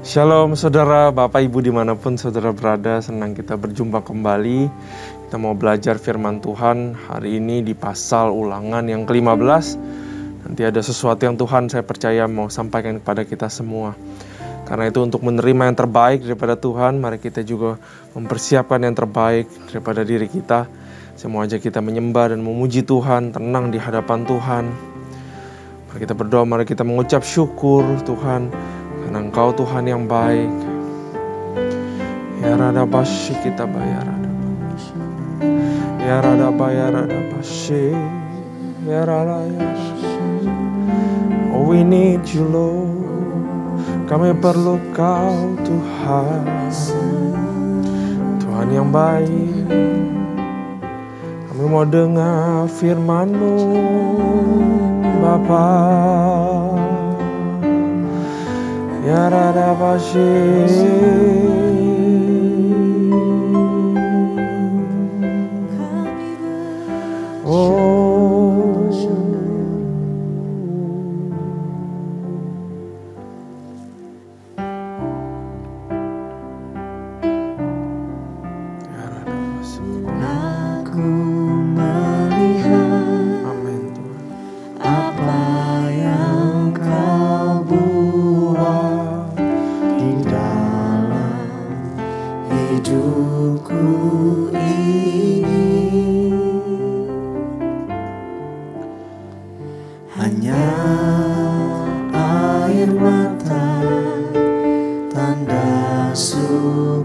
Shalom saudara, Bapak Ibu dimanapun saudara berada, senang kita berjumpa kembali. Kita mau belajar firman Tuhan hari ini di pasal Ulangan yang ke-15. Nanti ada sesuatu yang Tuhan saya percaya mau sampaikan kepada kita semua. Karena itu untuk menerima yang terbaik daripada Tuhan, mari kita juga mempersiapkan yang terbaik daripada diri kita. Saya mau ajak kita menyembah dan memuji Tuhan, tenang di hadapan Tuhan. Mari kita berdoa, mari kita mengucap syukur Tuhan, karena Engkau Tuhan yang baik. Ya rada bashi kita bayar rada bashi. Ya rada bayar rada bashi. Ya rada ya. Oh we need you Lord. Kami perlu Kau Tuhan. Tuhan yang baik. Kami mau dengar firman-Mu Bapa. Ya rada bashi. Oh ya rada bashi. Aku melihat Amin Tuhan. apa yang Kau buat di dalam hidupku ini. Hanya air mata, tanda sukacita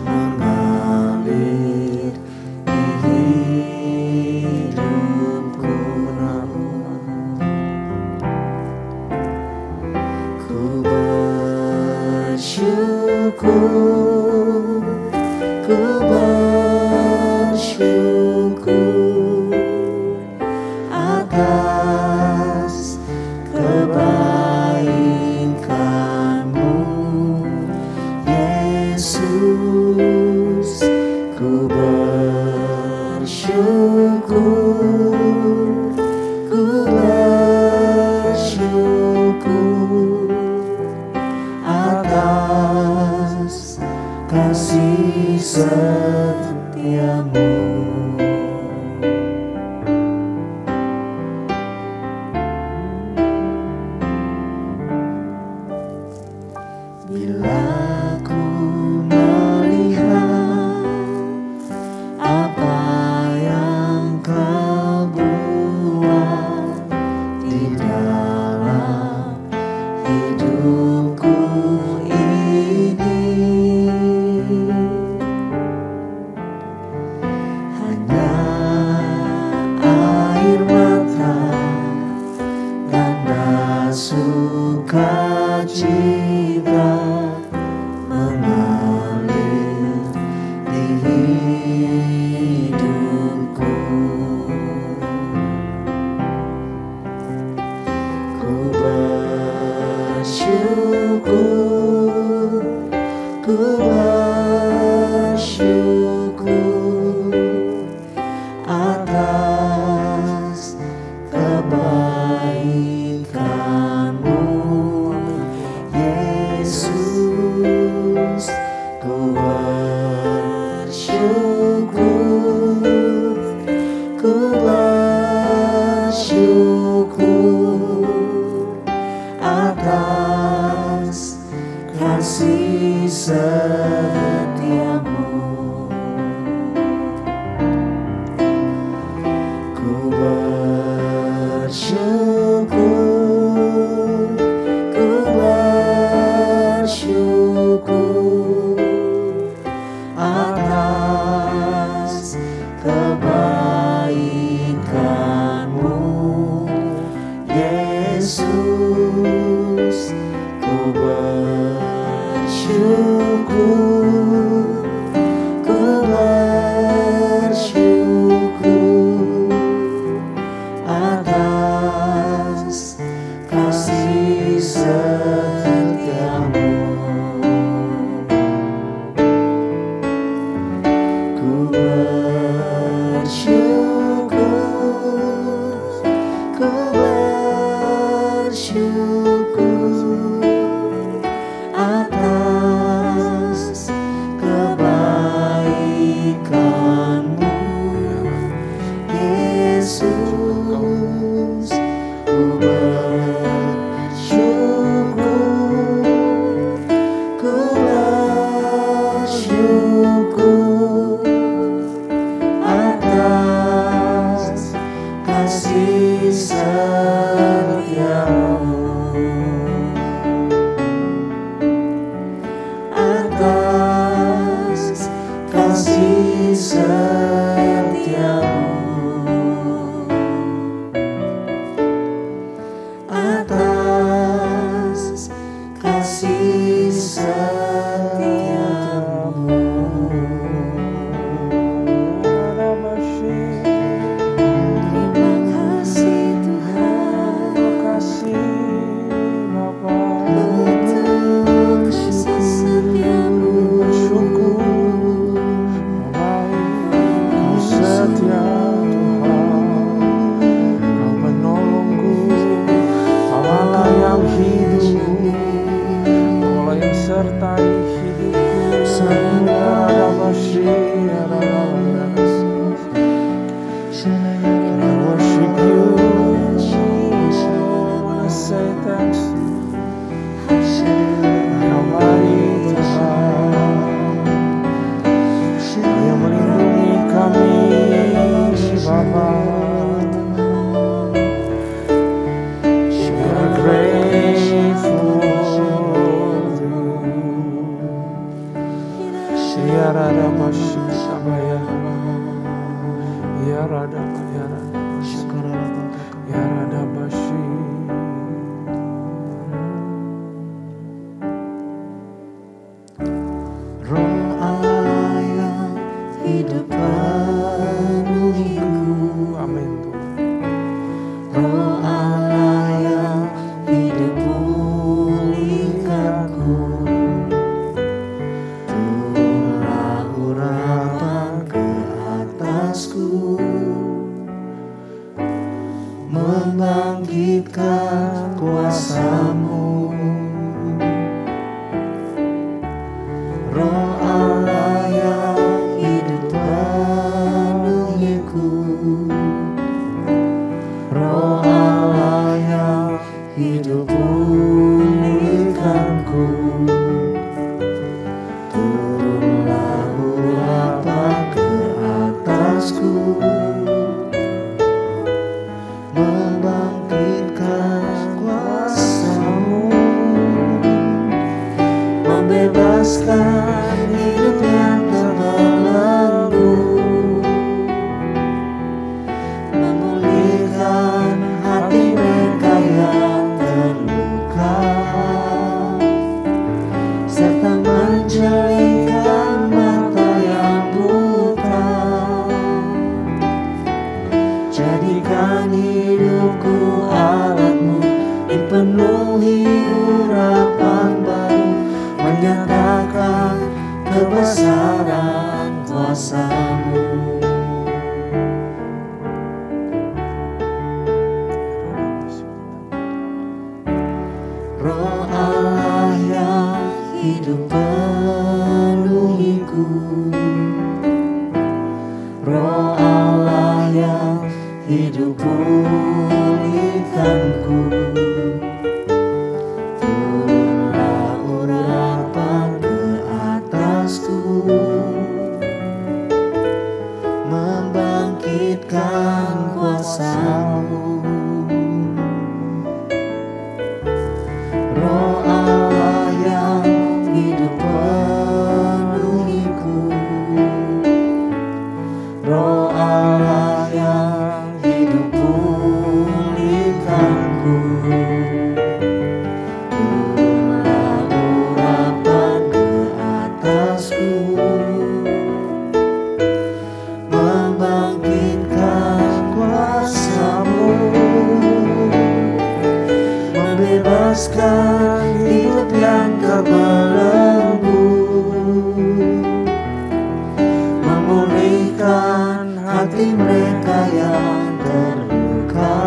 mengalir di hidupku. Ku bersyukur, ku bersyukur atas kebaikan-Mu, Yesus. Ku bersyukur, ku bersyukur atas kasih setia-Mu. Bila ku melihat apa yang Kau buat di dalam hidupku ini, hanya air mata, tanda sukacita mengalir di hidupku. Ku bersyukur, ku bersyukur atas kebaikan-Mu, Yesus. Ku bersyukur, ku bersyukur atas kasih setia-Mu. Ku bersyukur, ku bersyukur atas kebaikan-Mu, Yesus. Ku bersyukur, ku bersyukur atas kasih setia-Mu. Ku bersyukur, ku bersyukur sertai hidupku. I worship you. I say thanks. Kau baik Tuhan, yang melindungi kami Bapa. We are grateful to you. Ya Rada Masya Sabaya, Ya Rada Ya Rada Bashi. Roh Allah yang hidup penuhiku. Amin Tuhan. Roh Allah yang hidup pulihkanku. Turunlah urapan ke atasku, membangkitkan kuasa-Mu. Roh Allah yang hidup penuhiku. Roh Allah yang hidup pulihkanku. Turunlah urapan ke atasku, membangkitkan kuasa-Mu, membebaskan hidup yang terbelenggu, memulihkan hati mereka yang terluka, serta menjadikan mata yang buta. Jadikan hidupku alat-Mu, dipenuhi urapan baru, menyatakan kebesaran kuasa-Mu. Roh Allah yang hidup penuhiku. Roh Allah yang hidup pulihkanku. Turunlah urapan ke atasku, membangkitkan kuasa-Mu. Roh Allah yang hidup penuhiku. Roh Allah yang hidup pulihkanku. Turunlah urapan ke atasku, membangkitkan kuasa-Mu, membebaskan hidup yang terbelenggu, memulihkan hati mereka yang terluka,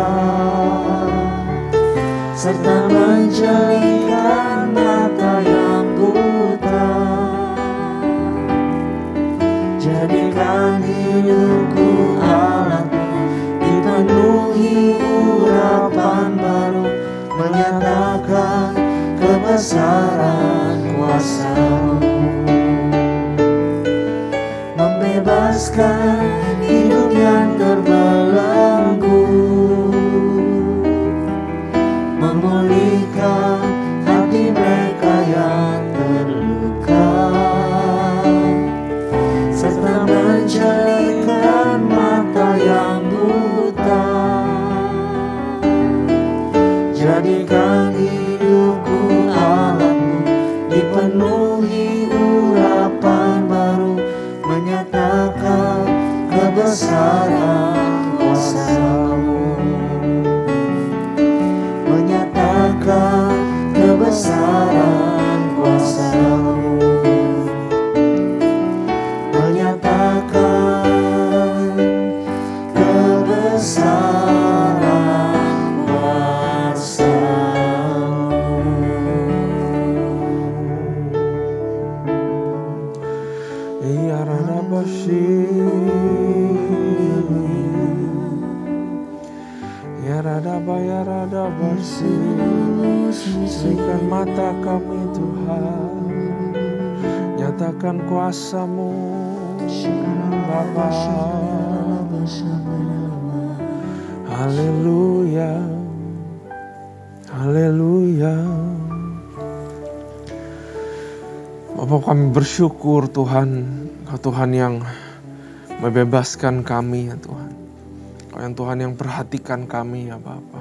serta menjadikan mata yang buta. Jadikan hidupku alat-Mu, dipenuhi urapan baru, menyatakan kebesaran kuasa-Mu, membebaskan hidup yang terbelenggu, memulihkan hati mereka yang terluka, serta menjadikan mata yang buta. Jadikan hidupku alat-Mu, dipenuhi urapan baru, menyatakan kebesaran kuasa-Mu, menyatakan kebesaran kuasa-Mu, menyatakan kebesaran. Berikan mata kami Tuhan, nyatakan kuasa-Mu Bapa. Haleluya, haleluya. Bapa, kami bersyukur Tuhan, Kau Tuhan yang membebaskan kami ya Tuhan. Kau yang Tuhan yang perhatikan kami ya Bapa.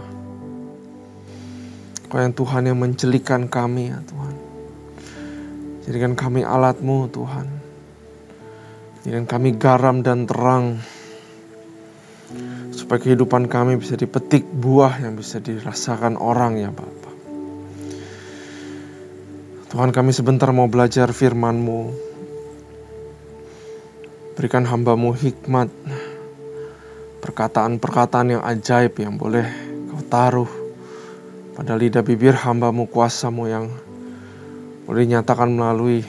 Kau yang Tuhan yang mencelikan kami ya Tuhan. Jadikan kami alat-Mu Tuhan. Jadikan kami garam dan terang. Supaya kehidupan kami bisa dipetik buah yang bisa dirasakan orang ya Bapa. Tuhan, kami sebentar mau belajar firman-Mu. Berikan hamba-Mu hikmat. Perkataan-perkataan yang ajaib yang boleh Kau taruh pada lidah bibir hamba-Mu, kuasa-Mu yang boleh dinyatakan melalui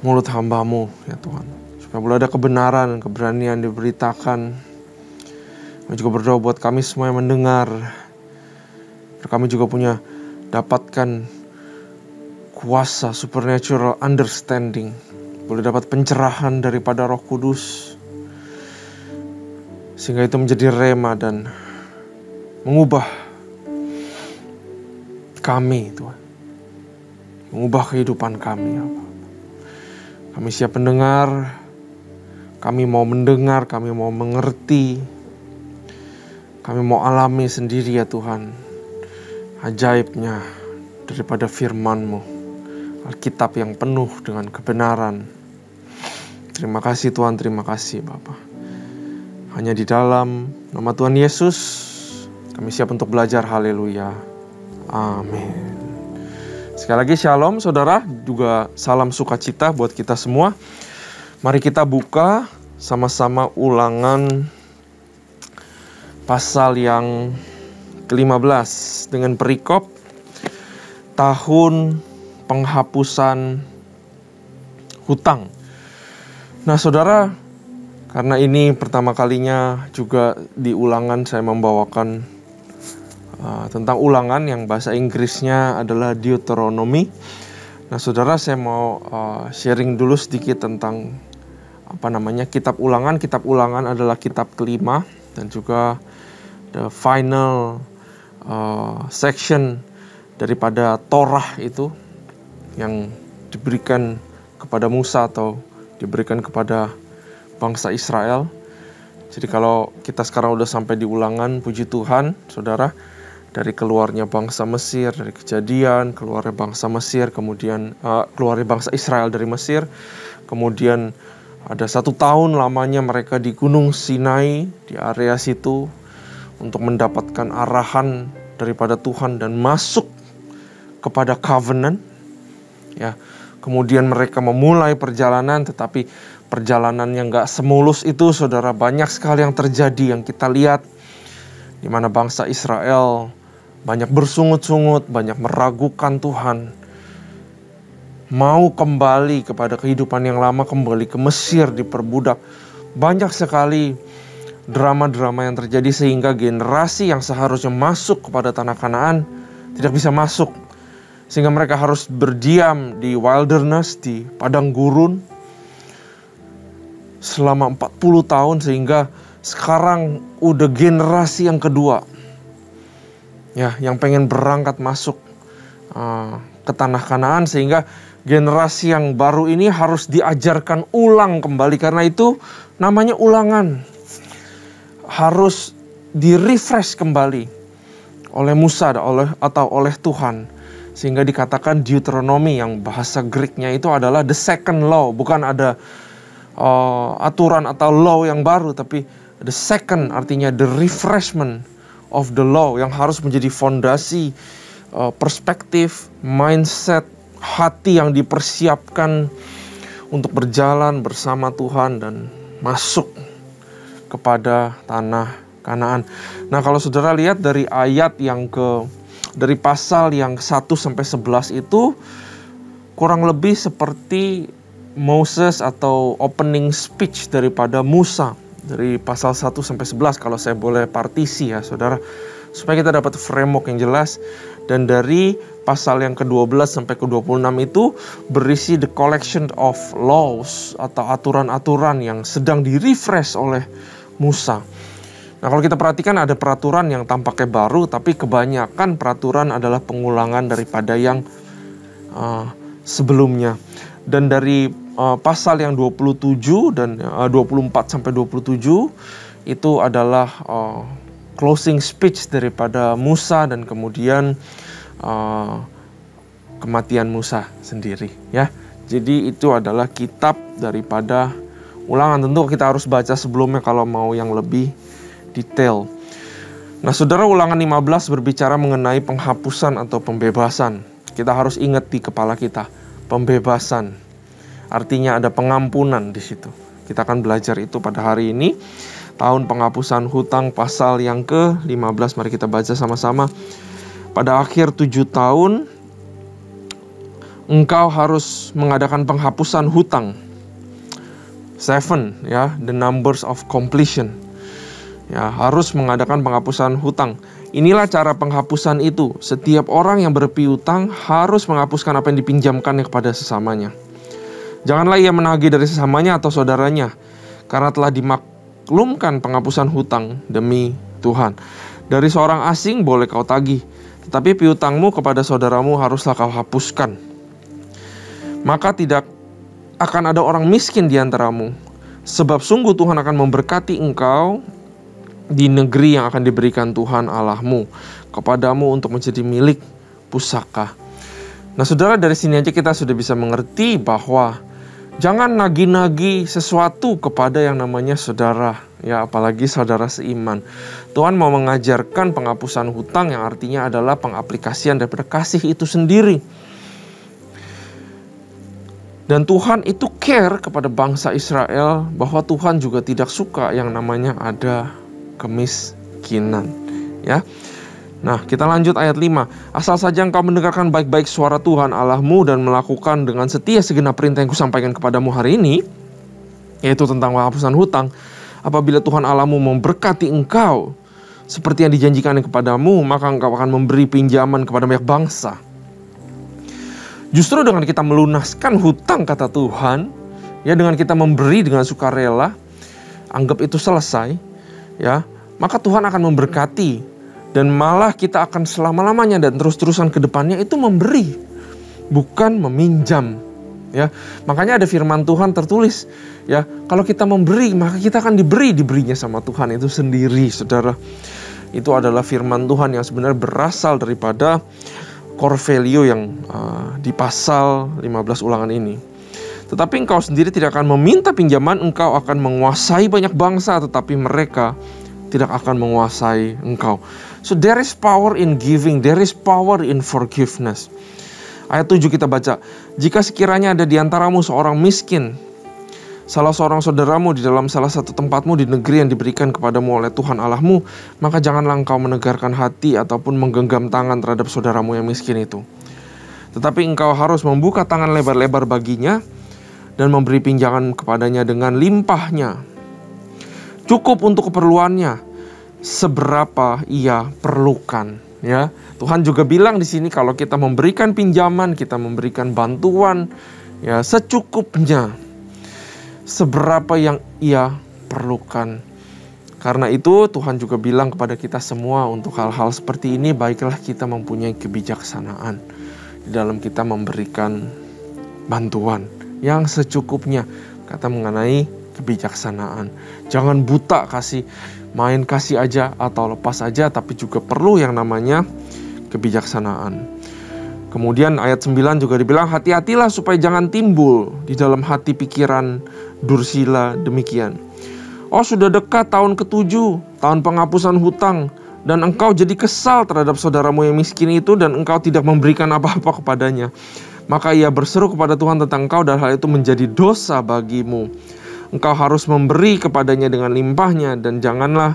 mulut hamba-Mu ya Tuhan. Supaya boleh ada kebenaran dan keberanian diberitakan. Kami juga berdoa buat kami semua yang mendengar. Kami juga punya dapatkan kuasa supernatural understanding. Boleh dapat pencerahan daripada Roh Kudus. Sehingga itu menjadi rema dan mengubah kami Tuhan. Mengubah kehidupan kami ya Bapa. Kami siap mendengar. Kami mau mendengar, kami mau mengerti. Kami mau alami sendiri ya Tuhan, ajaibnya daripada firman-Mu, Alkitab yang penuh dengan kebenaran. Terima kasih Tuhan, terima kasih Bapa. Hanya di dalam nama Tuhan Yesus, kami siap untuk belajar. Haleluya. Amin. Sekali lagi shalom saudara, juga salam sukacita buat kita semua. Mari kita buka sama-sama Ulangan pasal yang ke-15 dengan perikop tahun penghapusan hutang. Nah saudara, karena ini pertama kalinya juga di Ulangan saya membawakan tentang Ulangan yang bahasa Inggrisnya adalah Deuteronomy. Nah saudara, saya mau sharing dulu sedikit tentang kitab Ulangan. Kitab Ulangan adalah kitab kelima dan juga the final section daripada Torah itu yang diberikan kepada Musa atau diberikan kepada bangsa Israel. Jadi kalau kita sekarang udah sampai di Ulangan, puji Tuhan saudara, dari keluarnya bangsa Mesir, dari Kejadian, keluarnya bangsa Mesir, kemudian keluarnya bangsa Israel dari Mesir, kemudian ada 1 tahun lamanya mereka di Gunung Sinai, di area situ, untuk mendapatkan arahan daripada Tuhan dan masuk kepada covenant. Ya, kemudian mereka memulai perjalanan, tetapi perjalanan yang gak semulus itu saudara, banyak sekali yang terjadi yang kita lihat, di mana bangsa Israel banyak bersungut-sungut, banyak meragukan Tuhan, mau kembali kepada kehidupan yang lama, kembali ke Mesir, diperbudak. Banyak sekali drama-drama yang terjadi sehingga generasi yang seharusnya masuk kepada tanah Kanaan tidak bisa masuk. Sehingga mereka harus berdiam di wilderness, di padang gurun selama 40 tahun, sehingga sekarang udah generasi yang kedua ya, yang pengen berangkat masuk ke tanah Kanaan, sehingga generasi yang baru ini harus diajarkan ulang kembali. Karena itu namanya Ulangan. Harus di-refresh kembali oleh Musa atau oleh Tuhan. Sehingga dikatakan Deuteronomy, yang bahasa Greeknya itu adalah the second law. Bukan ada aturan atau law yang baru, tapi the second artinya the refreshment of the law, yang harus menjadi fondasi perspektif, mindset, hati yang dipersiapkan untuk berjalan bersama Tuhan dan masuk kepada tanah Kanaan. Nah, kalau saudara lihat dari ayat dari pasal yang 1 sampai 11 itu kurang lebih seperti Moses atau opening speech daripada Musa. Dari pasal 1 sampai 11 kalau saya boleh partisi ya saudara. supaya kita dapat framework yang jelas. Dan dari pasal yang ke-12 sampai ke-26 itu berisi the collection of laws atau aturan-aturan yang sedang di-refresh oleh Musa. Nah, kalau kita perhatikan ada peraturan yang tampaknya baru, tapi kebanyakan peraturan adalah pengulangan daripada yang sebelumnya. Dan dari pasal yang 27 dan 24 sampai 27 itu adalah closing speech daripada Musa dan kemudian kematian Musa sendiri, ya. Jadi itu adalah kitab daripada Ulangan. Tentu kita harus baca sebelumnya kalau mau yang lebih detail. Nah, saudara, Ulangan 15 berbicara mengenai penghapusan atau pembebasan. Kita harus ingat di kepala kita, pembebasan. Artinya ada pengampunan di situ. Kita akan belajar itu pada hari ini. Tahun penghapusan hutang pasal yang ke-15, mari kita baca sama-sama. Pada akhir 7 tahun, engkau harus mengadakan penghapusan hutang. 7, ya, the numbers of completion. Ya, harus mengadakan penghapusan hutang. Inilah cara penghapusan itu. Setiap orang yang berpiutang harus menghapuskan apa yang dipinjamkannya kepada sesamanya. Janganlah ia menagih dari sesamanya atau saudaranya, karena telah dimaklumkan penghapusan hutang demi Tuhan. Dari seorang asing boleh kau tagih, tetapi piutangmu kepada saudaramu haruslah kau hapuskan. Maka tidak akan ada orang miskin di antaramu, sebab sungguh Tuhan akan memberkati engkau di negeri yang akan diberikan Tuhan Allahmu kepadamu untuk menjadi milik pusaka. Nah, saudara, dari sini aja kita sudah bisa mengerti bahwa jangan nagih-nagih sesuatu kepada yang namanya saudara, ya, apalagi saudara seiman. Tuhan mau mengajarkan penghapusan hutang yang artinya adalah pengaplikasian daripada kasih itu sendiri. Dan Tuhan itu care kepada bangsa Israel bahwa Tuhan juga tidak suka yang namanya ada kemiskinan, ya. Nah, kita lanjut ayat 5. Asal saja engkau mendengarkan baik-baik suara Tuhan Allahmu dan melakukan dengan setia segenap perintah yang kusampaikan kepadamu hari ini, yaitu tentang penghapusan hutang, apabila Tuhan Allahmu memberkati engkau seperti yang dijanjikan kepadamu, maka engkau akan memberi pinjaman kepada banyak bangsa. Justru dengan kita melunaskan hutang, kata Tuhan, ya, dengan kita memberi dengan sukarela, anggap itu selesai, ya, maka Tuhan akan memberkati. Dan malah kita akan selama-lamanya dan terus-terusan ke depannya itu memberi, bukan meminjam, ya. Makanya ada firman Tuhan tertulis, ya, kalau kita memberi maka kita akan diberinya sama Tuhan itu sendiri, saudara. Itu adalah firman Tuhan yang sebenarnya berasal daripada core value yang di pasal 15 Ulangan ini. Tetapi engkau sendiri tidak akan meminta pinjaman, engkau akan menguasai banyak bangsa, tetapi mereka tidak akan menguasai engkau. So there is power in giving, there is power in forgiveness. Ayat 7 kita baca, jika sekiranya ada di antaramu seorang miskin, salah seorang saudaramu di dalam salah satu tempatmu di negeri yang diberikan kepadamu oleh Tuhan Allahmu, maka janganlah engkau menegarkan hati ataupun menggenggam tangan terhadap saudaramu yang miskin itu. Tetapi engkau harus membuka tangan lebar-lebar baginya dan memberi pinjaman kepadanya dengan limpahnya, cukup untuk keperluannya, seberapa ia perlukan, ya. Tuhan juga bilang di sini kalau kita memberikan pinjaman, kita memberikan bantuan, ya, secukupnya, seberapa yang ia perlukan. Karena itu Tuhan juga bilang kepada kita semua untuk hal-hal seperti ini, baiklah kita mempunyai kebijaksanaan di dalam kita memberikan bantuan yang secukupnya. Kata mengenai kebijaksanaan, jangan buta kasih, main kasih aja atau lepas aja, tapi juga perlu yang namanya kebijaksanaan. Kemudian ayat 9 juga dibilang, hati-hatilah supaya jangan timbul di dalam hati pikiran dursila demikian. Oh, sudah dekat tahun ke-7, tahun penghapusan hutang, dan engkau jadi kesal terhadap saudaramu yang miskin itu, dan engkau tidak memberikan apa-apa kepadanya. Maka ia berseru kepada Tuhan tentang engkau, dan hal itu menjadi dosa bagimu. Engkau harus memberi kepadanya dengan limpahnya, dan janganlah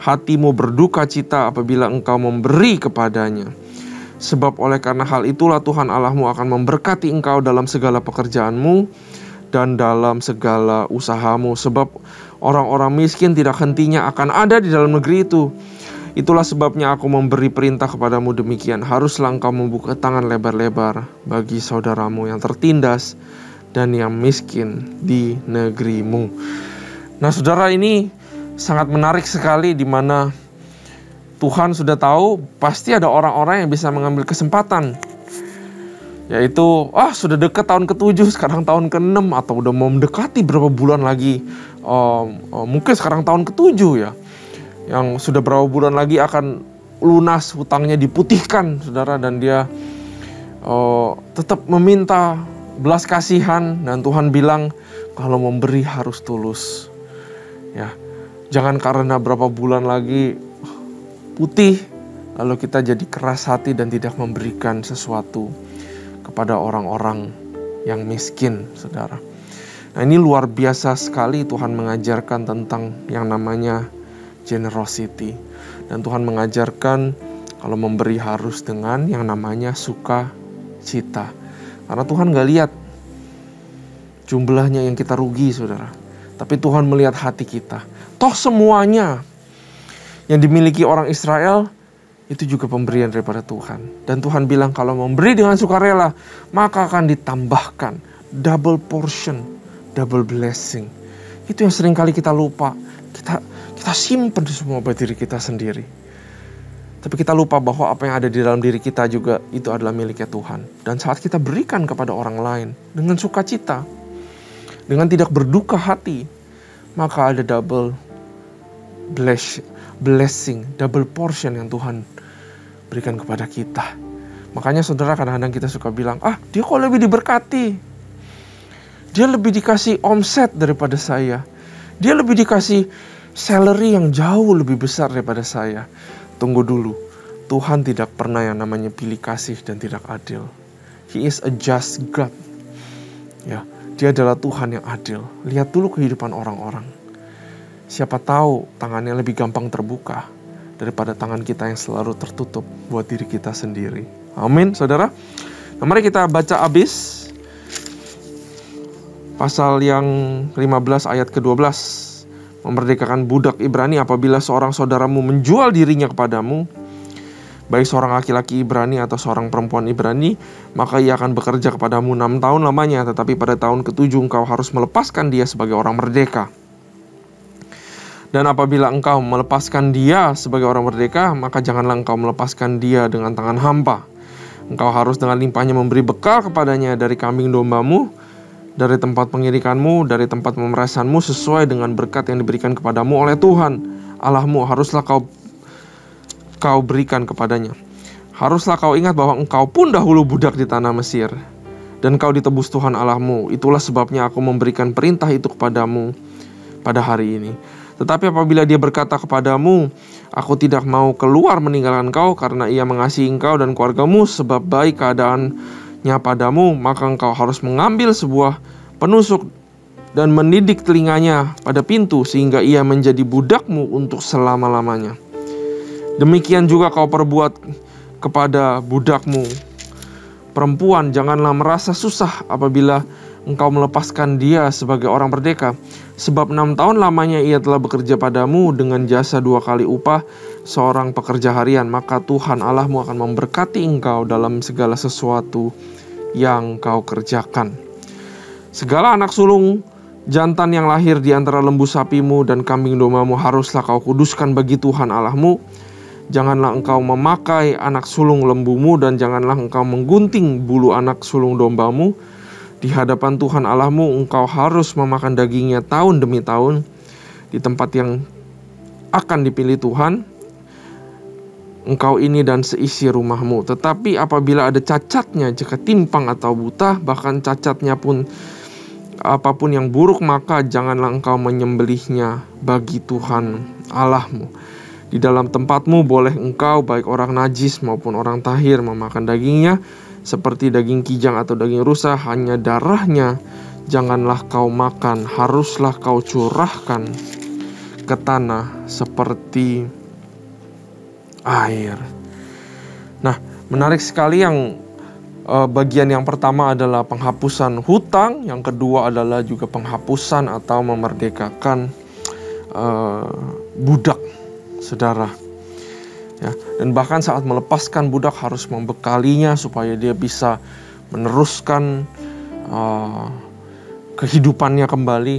hatimu berduka cita apabila engkau memberi kepadanya. Sebab oleh karena hal itulah Tuhan Allahmu akan memberkati engkau dalam segala pekerjaanmu dan dalam segala usahamu. Sebab orang-orang miskin tidak hentinya akan ada di dalam negeri itu. Itulah sebabnya aku memberi perintah kepadamu demikian. Haruslah engkau membuka tangan lebar-lebar bagi saudaramu yang tertindas dan yang miskin di negerimu. Nah saudara, ini sangat menarik sekali, di mana Tuhan sudah tahu pasti ada orang-orang yang bisa mengambil kesempatan. Yaitu, sudah dekat tahun ke-7, sekarang tahun ke-6, atau udah mau mendekati berapa bulan lagi. Mungkin sekarang tahun ke-7 ya. Yang sudah berapa bulan lagi akan lunas, hutangnya diputihkan, saudara. Dan dia tetap meminta belas kasihan. Dan Tuhan bilang, kalau memberi harus tulus. Ya, jangan karena berapa bulan lagi putih, lalu kita jadi keras hati dan tidak memberikan sesuatu kepada orang-orang yang miskin, saudara. Nah ini luar biasa sekali, Tuhan mengajarkan tentang yang namanya generosity. Dan Tuhan mengajarkan kalau memberi harus dengan yang namanya sukacita. Karena Tuhan gak lihat jumlahnya yang kita rugi, saudara. Tapi Tuhan melihat hati kita. Toh semuanya yang dimiliki orang Israel itu juga pemberian daripada Tuhan. Dan Tuhan bilang kalau memberi dengan sukarela, maka akan ditambahkan double portion, double blessing. Itu yang sering kali kita lupa. Kita simpen semua buat diri kita sendiri. Tapi kita lupa bahwa apa yang ada di dalam diri kita juga itu adalah miliknya Tuhan. Dan saat kita berikan kepada orang lain dengan sukacita, dengan tidak berduka hati, maka ada double blessing, double portion yang Tuhan berikan kepada kita. Makanya saudara, kadang-kadang kita suka bilang, dia kok lebih diberkati, dia lebih dikasih omset daripada saya, dia lebih dikasih salary yang jauh lebih besar daripada saya. Tunggu dulu, Tuhan tidak pernah yang namanya pilih kasih dan tidak adil. He is a just God. Ya, dia adalah Tuhan yang adil. Lihat dulu kehidupan orang-orang. Siapa tahu tangannya lebih gampang terbuka daripada tangan kita yang selalu tertutup buat diri kita sendiri. Amin, saudara. Nah, mari kita baca habis pasal yang 15 ayat ke-12. Memerdekakan budak Ibrani. Apabila seorang saudaramu menjual dirinya kepadamu, baik seorang laki-laki Ibrani atau seorang perempuan Ibrani, maka ia akan bekerja kepadamu 6 tahun lamanya. Tetapi pada tahun ke-7 engkau harus melepaskan dia sebagai orang merdeka. Dan apabila engkau melepaskan dia sebagai orang merdeka, maka janganlah engkau melepaskan dia dengan tangan hampa. Engkau harus dengan limpahnya memberi bekal kepadanya dari kambing dombamu, dari tempat pengirikanmu, dari tempat pemerasanmu, sesuai dengan berkat yang diberikan kepadamu oleh Tuhan Allahmu. Haruslah kau berikan kepadanya. Haruslah kau ingat bahwa engkau pun dahulu budak di tanah Mesir, dan kau ditebus Tuhan Allahmu. Itulah sebabnya aku memberikan perintah itu kepadamu pada hari ini. Tetapi apabila dia berkata kepadamu, aku tidak mau keluar meninggalkan engkau karena ia mengasihi engkau dan keluargamu, sebab baik keadaannya padamu, maka engkau harus mengambil sebuah penusuk dan mendidik telinganya pada pintu, sehingga ia menjadi budakmu untuk selama-lamanya. Demikian juga kau perbuat kepada budakmu perempuan. Janganlah merasa susah apabila engkau melepaskan dia sebagai orang merdeka, sebab 6 tahun lamanya ia telah bekerja padamu dengan jasa 2 kali upah seorang pekerja harian. Maka Tuhan Allahmu akan memberkati engkau dalam segala sesuatu yang kau kerjakan. Segala anak sulung jantan yang lahir di antara lembu sapimu dan kambing dombamu haruslah kau kuduskan bagi Tuhan Allahmu. Janganlah engkau memakai anak sulung lembumu, dan janganlah engkau menggunting bulu anak sulung dombamu. Di hadapan Tuhan Allahmu engkau harus memakan dagingnya tahun demi tahun di tempat yang akan dipilih Tuhan engkau ini dan seisi rumahmu. Tetapi apabila ada cacatnya, jika timpang atau buta, bahkan cacatnya pun apapun yang buruk, maka janganlah engkau menyembelihnya bagi Tuhan Allahmu. Di dalam tempatmu boleh engkau, baik orang najis maupun orang tahir, memakan dagingnya, seperti daging kijang atau daging rusa, hanya darahnya janganlah kau makan, haruslah kau curahkan ke tanah seperti air. Nah, menarik sekali yang bagian yang pertama adalah penghapusan hutang, yang kedua adalah juga penghapusan atau memerdekakan budak, saudara. Ya, dan bahkan saat melepaskan budak harus membekalinya supaya dia bisa meneruskan kehidupannya kembali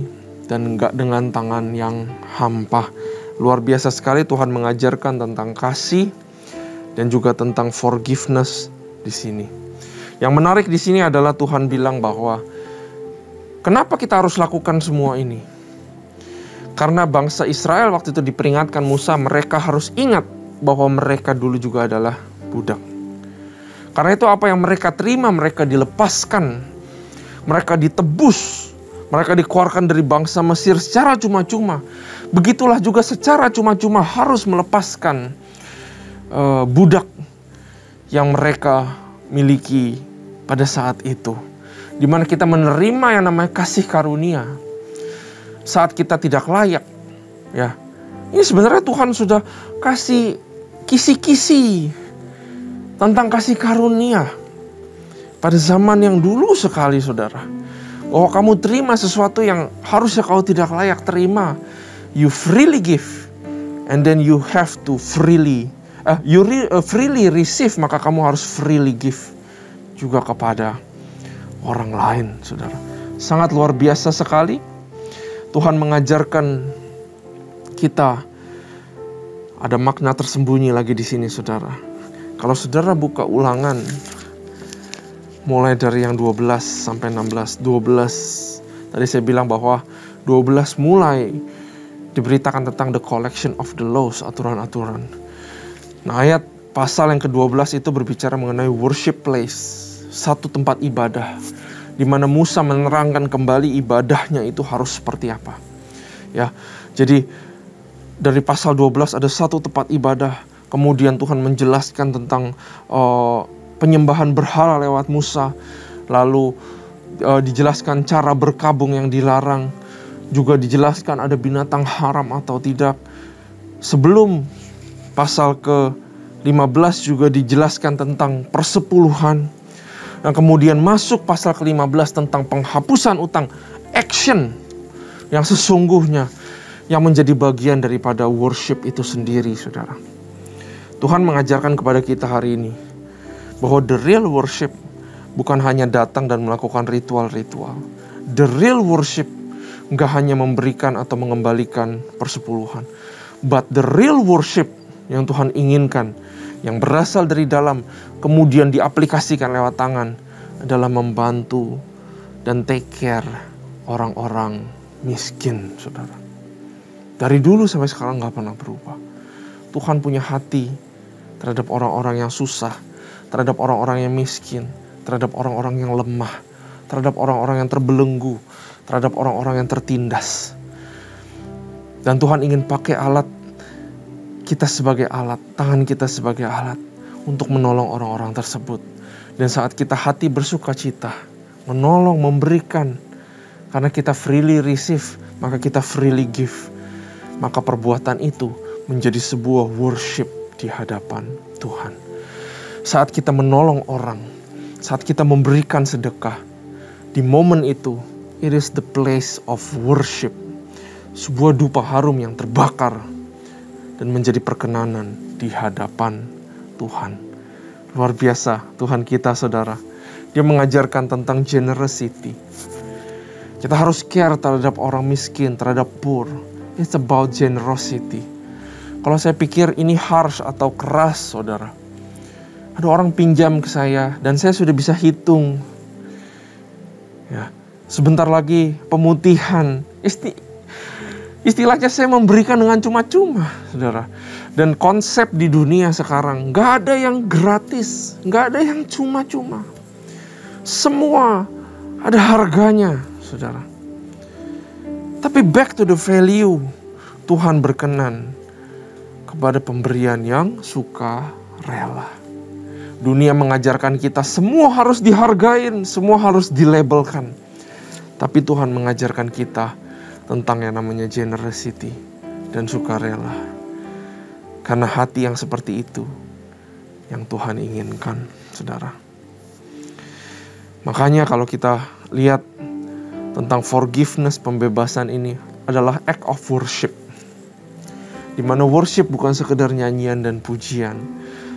dan enggak dengan tangan yang hampa. Luar biasa sekali Tuhan mengajarkan tentang kasih dan juga tentang forgiveness di sini. Yang menarik di sini adalah Tuhan bilang bahwa kenapa kita harus lakukan semua ini? Karena bangsa Israel waktu itu diperingatkan Musa, mereka harus ingat bahwa mereka dulu juga adalah budak. Karena itu apa yang mereka terima, mereka dilepaskan, mereka ditebus, mereka dikeluarkan dari bangsa Mesir secara cuma-cuma. Begitulah juga secara cuma-cuma harus melepaskan budak yang mereka miliki pada saat itu. Dimana kita menerima yang namanya kasih karunia saat kita tidak layak. Ya, ini sebenarnya Tuhan sudah kasih kisi-kisi tentang kasih karunia pada zaman yang dulu sekali, saudara. Bahwa kamu terima sesuatu yang harusnya kau tidak layak terima. You freely give, and then you have to freely receive, maka kamu harus freely give juga kepada orang lain, saudara. Sangat luar biasa sekali. Tuhan mengajarkan kita, ada makna tersembunyi lagi di sini, saudara. Kalau saudara buka Ulangan, mulai dari yang 12 sampai 16. 12, tadi saya bilang bahwa 12 mulai diberitakan tentang the collection of the laws, aturan-aturan. Nah, ayat pasal yang ke-12 itu berbicara mengenai worship place, satu tempat ibadah, di mana Musa menerangkan kembali ibadahnya itu harus seperti apa. Ya, jadi dari pasal 12 ada satu tempat ibadah. Kemudian Tuhan menjelaskan tentang penyembahan berhala lewat Musa. Lalu dijelaskan cara berkabung yang dilarang. Juga dijelaskan ada binatang haram atau tidak. Sebelum pasal ke-15 juga dijelaskan tentang persepuluhan. Dan kemudian masuk pasal ke-15 tentang penghapusan utang. Action yang sesungguhnya yang menjadi bagian daripada worship itu sendiri, saudara. Tuhan mengajarkan kepada kita hari ini bahwa the real worship bukan hanya datang dan melakukan ritual-ritual. The real worship gak hanya memberikan atau mengembalikan persepuluhan, but the real worship yang Tuhan inginkan, yang berasal dari dalam, kemudian diaplikasikan lewat tangan, adalah membantu dan take care orang-orang miskin, saudara. Dari dulu sampai sekarang gak pernah berubah. Tuhan punya hati terhadap orang-orang yang susah, terhadap orang-orang yang miskin, terhadap orang-orang yang lemah, terhadap orang-orang yang terbelenggu, terhadap orang-orang yang tertindas. Dan Tuhan ingin pakai alat kita sebagai alat, tangan kita sebagai alat untuk menolong orang-orang tersebut. Dan saat kita hati bersuka cita, menolong, memberikan, karena kita freely receive, maka kita freely give. Maka perbuatan itu menjadi sebuah worship di hadapan Tuhan. Saat kita menolong orang, saat kita memberikan sedekah, di momen itu, it is the place of worship. Sebuah dupa harum yang terbakar dan menjadi perkenanan di hadapan Tuhan. Luar biasa Tuhan kita, saudara. Dia mengajarkan tentang generosity. Kita harus care terhadap orang miskin, terhadap poor. It's about generosity. Kalau saya pikir ini harsh atau keras, saudara. Ada orang pinjam ke saya dan saya sudah bisa hitung. Ya, sebentar lagi pemutihan. Istilahnya saya memberikan dengan cuma-cuma, saudara. Dan konsep di dunia sekarang, gak ada yang gratis, gak ada yang cuma-cuma. Semua ada harganya, saudara. Tapi back to the value, Tuhan berkenan kepada pemberian yang suka rela. Dunia mengajarkan kita semua harus dihargain, semua harus dilabelkan. Tapi Tuhan mengajarkan kita tentang yang namanya generosity dan sukarela. Karena hati yang seperti itu yang Tuhan inginkan, saudara. Makanya kalau kita lihat tentang forgiveness, pembebasan ini adalah act of worship. Di mana worship bukan sekedar nyanyian dan pujian,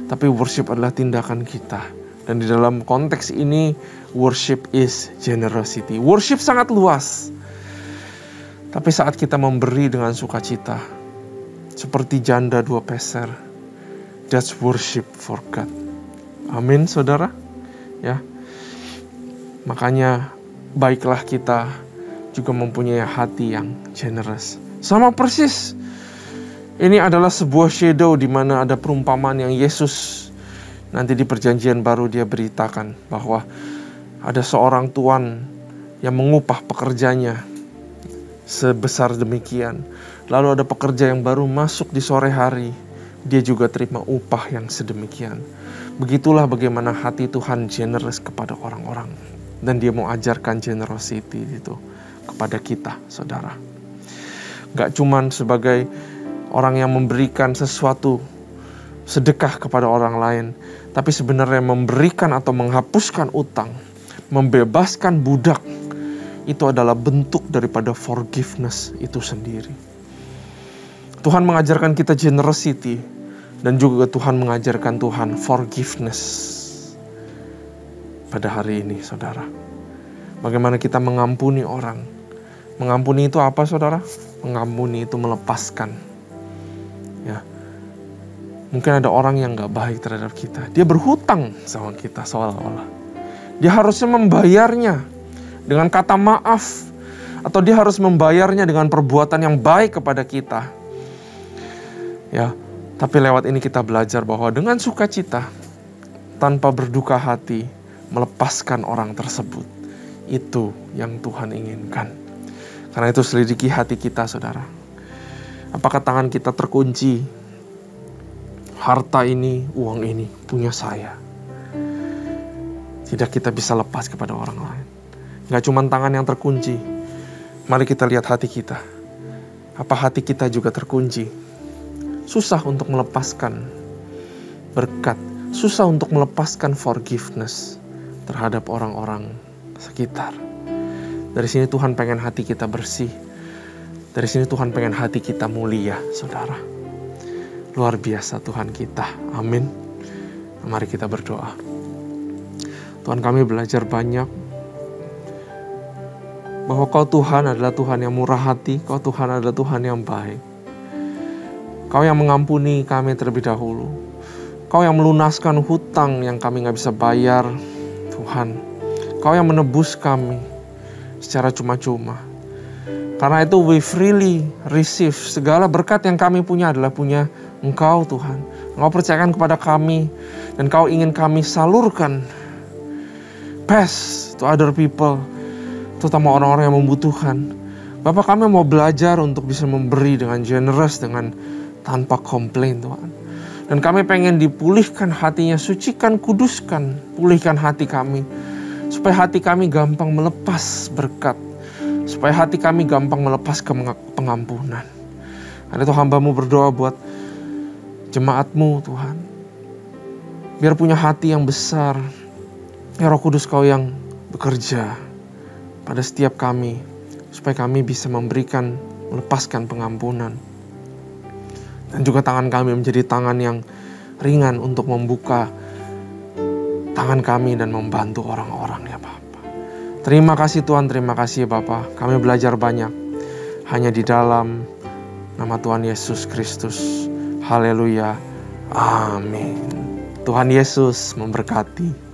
tapi worship adalah tindakan kita. Dan di dalam konteks ini, worship is generosity. Worship sangat luas. Tapi saat kita memberi dengan sukacita, seperti janda 2 peser, that's worship for God. Amin, saudara. Ya, makanya baiklah kita juga mempunyai hati yang generous. Sama persis. Ini adalah sebuah shadow di mana ada perumpamaan yang Yesus nanti di perjanjian baru dia beritakan bahwa ada seorang tuan yang mengupah pekerjanya sebesar demikian. Lalu ada pekerja yang baru masuk di sore hari, dia juga terima upah yang sedemikian. Begitulah bagaimana hati Tuhan generous kepada orang-orang. Dan dia mau ajarkan generosity itu kepada kita, saudara. Gak cuman sebagai orang yang memberikan sesuatu sedekah kepada orang lain, tapi sebenarnya memberikan atau menghapuskan utang, membebaskan budak, itu adalah bentuk daripada forgiveness itu sendiri. Tuhan mengajarkan kita generosity, dan juga Tuhan mengajarkan Tuhan forgiveness pada hari ini, saudara. Bagaimana kita mengampuni orang. Mengampuni itu apa, saudara? Mengampuni itu melepaskan. Ya, mungkin ada orang yang gak baik terhadap kita. Dia berhutang sama kita seolah-olah. Dia harusnya membayarnya dengan kata maaf. Atau dia harus membayarnya dengan perbuatan yang baik kepada kita. Ya, tapi lewat ini kita belajar bahwa dengan sukacita, tanpa berduka hati, melepaskan orang tersebut. Itu yang Tuhan inginkan. Karena itu selidiki hati kita, saudara. Apakah tangan kita terkunci? Harta ini, uang ini punya saya. Tidak kita bisa lepas kepada orang lain. Gak cuma tangan yang terkunci. Mari kita lihat hati kita. Apa hati kita juga terkunci? Susah untuk melepaskan berkat. Susah untuk melepaskan forgiveness terhadap orang-orang sekitar. Dari sini Tuhan pengen hati kita bersih. Dari sini Tuhan pengen hati kita mulia, saudara. Luar biasa Tuhan kita. Amin. Mari kita berdoa. Tuhan, kami belajar banyak bahwa Kau Tuhan adalah Tuhan yang murah hati. Kau Tuhan adalah Tuhan yang baik. Kau yang mengampuni kami terlebih dahulu. Kau yang melunaskan hutang yang kami gak bisa bayar, Tuhan. Kau yang menebus kami secara cuma-cuma. Karena itu we freely receive. Segala berkat yang kami punya adalah punya Engkau, Tuhan. Engkau percayakan kepada kami. Dan Kau ingin kami salurkan. Pass to other people. Terutama orang-orang yang membutuhkan. Bapak, kami mau belajar untuk bisa memberi dengan generous, dengan tanpa komplain, Tuhan. Dan kami pengen dipulihkan hatinya, sucikan, kuduskan, pulihkan hati kami. Supaya hati kami gampang melepas berkat. Supaya hati kami gampang melepas pengampunan. Karena itu hamba-Mu berdoa buat jemaat-Mu, Tuhan. Biar punya hati yang besar. Ya Roh Kudus, Kau yang bekerja pada setiap kami. Supaya kami bisa memberikan, melepaskan pengampunan. Dan juga tangan kami menjadi tangan yang ringan untuk membuka tangan kami dan membantu orang-orang, ya Bapa. Terima kasih Tuhan, terima kasih Bapa. Kami belajar banyak hanya di dalam nama Tuhan Yesus Kristus. Haleluya. Amin. Tuhan Yesus memberkati.